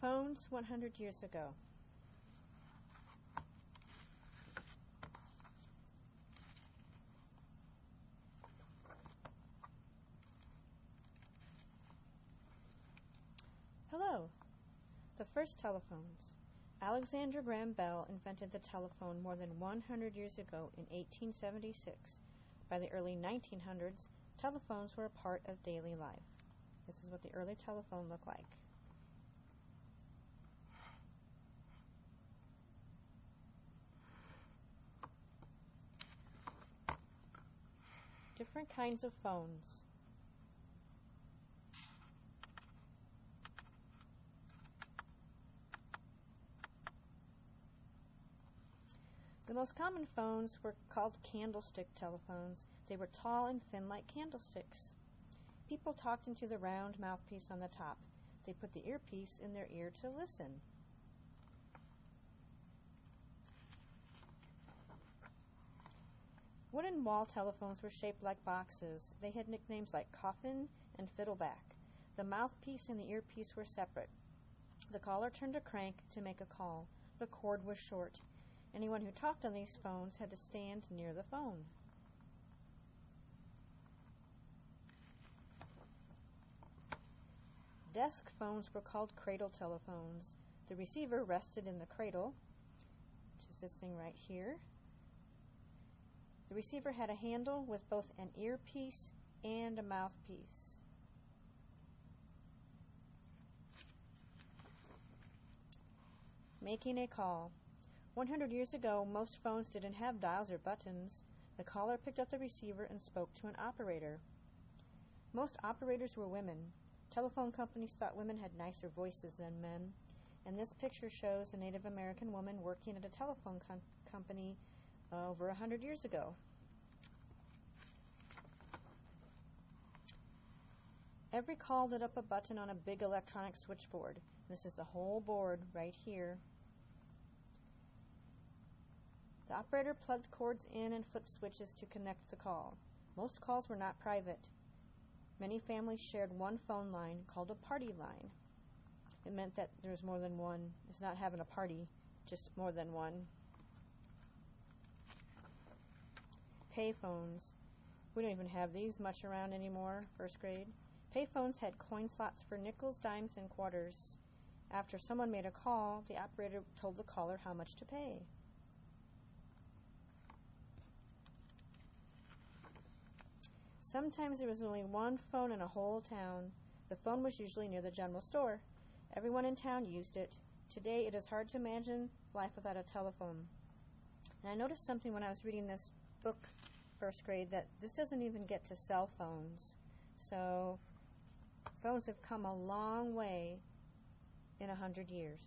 Phones 100 years ago. Hello. The first telephones. Alexander Graham Bell invented the telephone more than 100 years ago in 1876. By the early 1900s, telephones were a part of daily life. This is what the early telephone looked like. Different kinds of phones. The most common phones were called candlestick telephones. They were tall and thin like candlesticks. People talked into the round mouthpiece on the top. They put the earpiece in their ear to listen. Wooden wall telephones were shaped like boxes. They had nicknames like coffin and fiddleback. The mouthpiece and the earpiece were separate. The caller turned a crank to make a call. The cord was short. Anyone who talked on these phones had to stand near the phone. Desk phones were called cradle telephones. The receiver rested in the cradle, which is this thing right here. The receiver had a handle with both an earpiece and a mouthpiece. Making a call. 100 years ago, most phones didn't have dials or buttons. The caller picked up the receiver and spoke to an operator. Most operators were women. Telephone companies thought women had nicer voices than men. And this picture shows a Native American woman working at a telephone company over 100 years ago. Every call lit up a button on a big electronic switchboard. This is the whole board right here. The operator plugged cords in and flipped switches to connect the call. Most calls were not private. Many families shared one phone line called a party line. It meant that there was more than one. It's not having a party, just more than one. Payphones. We don't even have these much around anymore, first grade. Payphones had coin slots for nickels, dimes, and quarters. After someone made a call, the operator told the caller how much to pay. Sometimes there was only one phone in a whole town. The phone was usually near the general store. Everyone in town used it. Today, it is hard to imagine life without a telephone. And I noticed something when I was reading this book, first grade, that this doesn't even get to cell phones. So, phones have come a long way in 100 years.